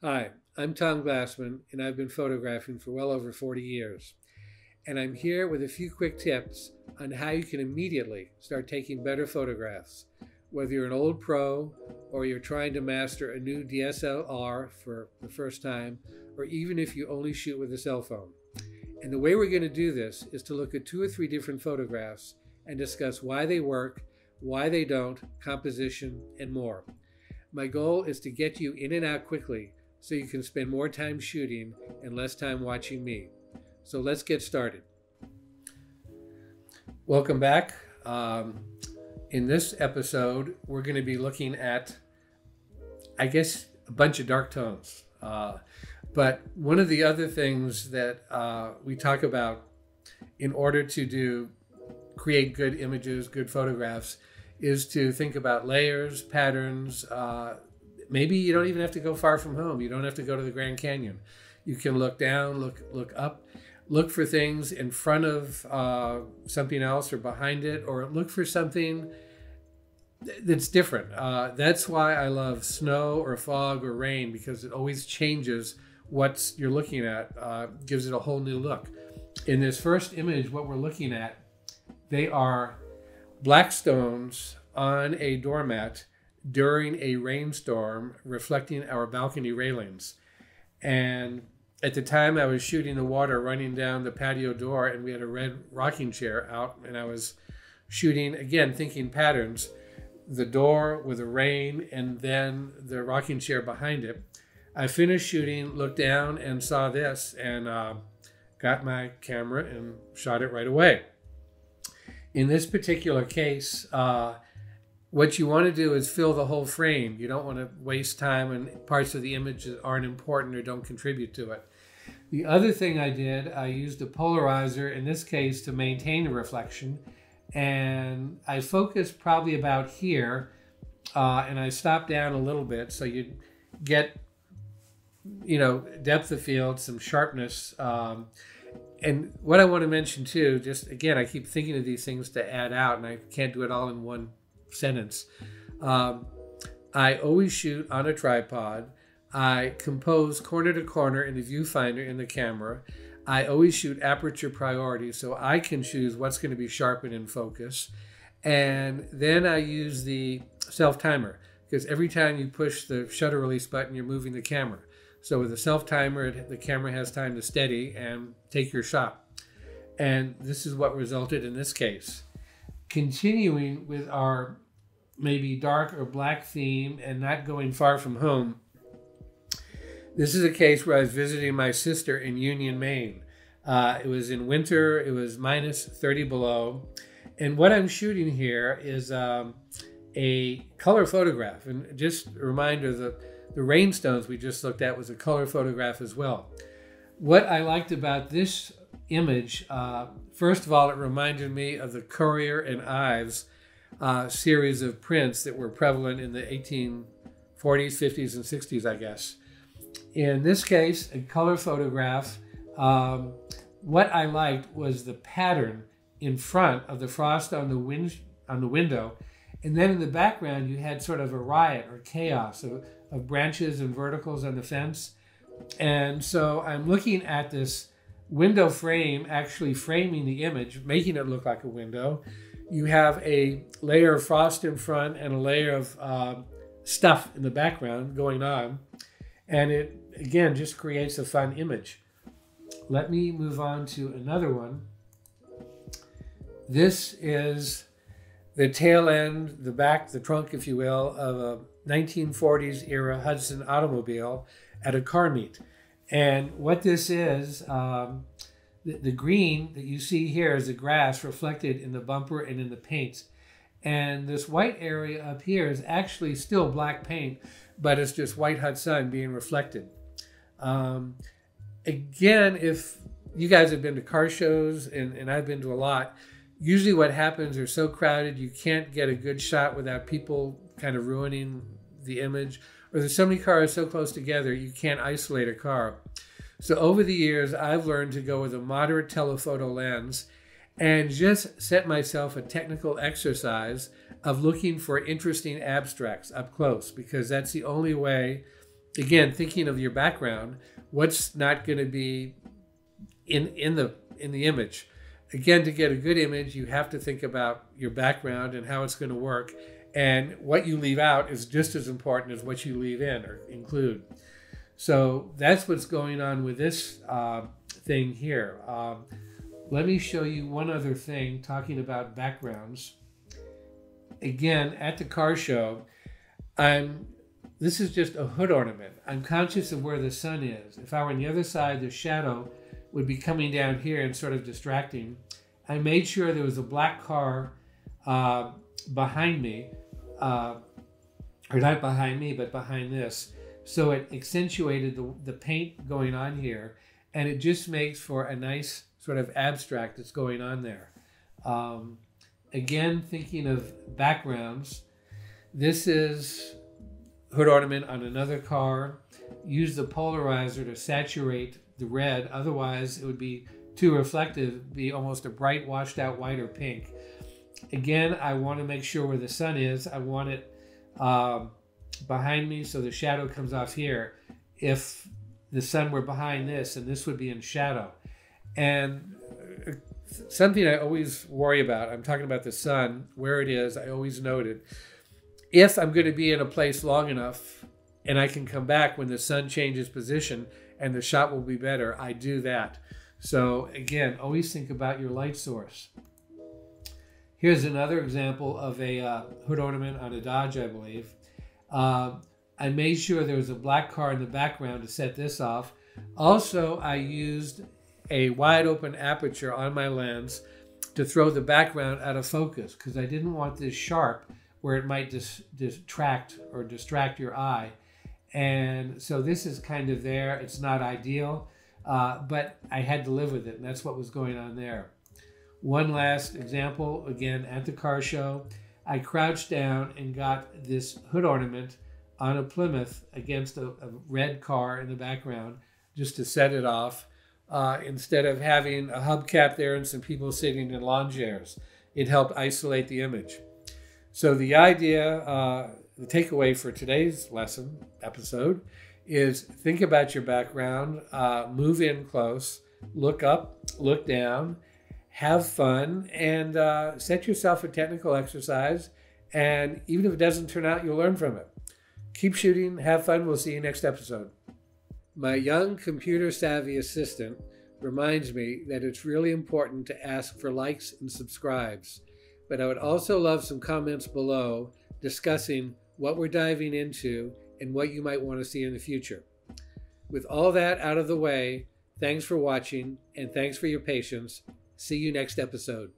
Hi, I'm Tom Glassman, and I've been photographing for well over 40 years. And I'm here with a few quick tips on how you can immediately start taking better photographs, whether you're an old pro or you're trying to master a new DSLR for the first time, or even if you only shoot with a cell phone. And the way we're going to do this is to look at two or three different photographs and discuss why they work, why they don't, composition, and more. My goal is to get you in and out quickly so you can spend more time shooting and less time watching me. So let's get started. Welcome back. In this episode, we're going to be looking at, I guess, a bunch of dark tones. But one of the other things that we talk about in order to create good images, good photographs, is to think about layers, patterns. Maybe you don't even have to go far from home. You don't have to go to the Grand Canyon. You can look down, look up, look for things in front of something else or behind it, or look for something that's different. That's why I love snow or fog or rain, because it always changes what you're looking at, gives it a whole new look. In this first image, what we're looking at, they are black stones on a doormat during a rainstorm, reflecting our balcony railings. And at the time I was shooting the water running down the patio door, and we had a red rocking chair out, and I was shooting, again, thinking patterns, the door with the rain and then the rocking chair behind it. I finished shooting, looked down and saw this, and got my camera and shot it right away. In this particular case, what you want to do is fill the whole frame. You don't want to waste time on parts of the image that aren't important or don't contribute to it. The other thing I did, I used a polarizer, in this case, to maintain the reflection. And I focused probably about here, and I stopped down a little bit so you get, depth of field, some sharpness. And what I want to mention too, just again, I keep thinking of these things to add out, and I can't do it all in one sentence. I always shoot on a tripod. I compose corner to corner in the viewfinder in the camera. I always shoot aperture priority, so I can choose what's going to be sharp and in focus. And then I use the self-timer, because every time you push the shutter release button, you're moving the camera. So with a self-timer, the camera has time to steady and take your shot. And this is what resulted in this case. Continuing with our maybe dark or black theme and not going far from home, this is a case where I was visiting my sister in Union, Maine. It was in winter. It was minus 30 below. And what I'm shooting here is a color photograph. And just a reminder, the rainstones we just looked at was a color photograph as well. What I liked about this image, first of all, it reminded me of the Currier and Ives series of prints that were prevalent in the 1840s, 50s, and 60s, I guess. In this case, a color photograph. What I liked was the pattern in front of the frost on the window, and then in the background you had sort of a riot or chaos of branches and verticals on the fence. And so I'm looking at this window frame actually framing the image, making it look like a window. You have a layer of frost in front and a layer of stuff in the background going on. And it, again, just creates a fun image. Let me move on to another one. This is the tail end, the back, the trunk, if you will, of a 1940s era Hudson automobile at a car meet. And what this is, the green that you see here is the grass reflected in the bumper and in the paint. And this white area up here is actually still black paint, but it's just white hot sun being reflected. Again, if you guys have been to car shows, and I've been to a lot, usually what happens, they're so crowded you can't get a good shot without people kind of ruining the image, or there's so many cars so close together you can't isolate a car. So over the years, I've learned to go with a moderate telephoto lens and just set myself a technical exercise of looking for interesting abstracts up close, because that's the only way again, thinking of your background, what's not going to be in the image. Again, to get a good image, you have to think about your background and how it's going to work. And what you leave out is just as important as what you leave in or include. So that's what's going on with this thing here. Let me show you one other thing talking about backgrounds. Again, at the car show, this is just a hood ornament. I'm conscious of where the sun is. If I were on the other side, the shadow would be coming down here and sort of distracting. I made sure there was a black car behind me, or not behind me, but behind this. So it accentuated the paint going on here, and it just makes for a nice sort of abstract that's going on there. Again, thinking of backgrounds, this is hood ornament on another car. Use the polarizer to saturate the red, otherwise it would be too reflective, be almost a bright washed out white or pink. Again, I want to make sure where the sun is. I want it behind me so the shadow comes off here. If the sun were behind this, and this would be in shadow. And something I always worry about, I'm talking about the sun, where it is, I always noted, if I'm going to be in a place long enough and I can come back when the sun changes position and the shot will be better, I do that. So again, always think about your light source. Here's another example of a hood ornament on a Dodge, I believe. I made sure there was a black car in the background to set this off. Also, I used a wide open aperture on my lens to throw the background out of focus because I didn't want this sharp where it might distract your eye. And so this is kind of there. It's not ideal, but I had to live with it, and that's what was going on there. One last example, again, at the car show, I crouched down and got this hood ornament on a Plymouth against a red car in the background just to set it off. Instead of having a hubcap there and some people sitting in lawn chairs, it helped isolate the image. So the idea, the takeaway for today's episode, is think about your background, move in close, look up, look down, have fun, and set yourself a technical exercise. And even if it doesn't turn out, you'll learn from it. Keep shooting, have fun. We'll see you next episode. My young computer-savvy assistant reminds me that it's really important to ask for likes and subscribes, but I would also love some comments below discussing what we're diving into and what you might want to see in the future. With all that out of the way, thanks for watching and thanks for your patience. See you next episode.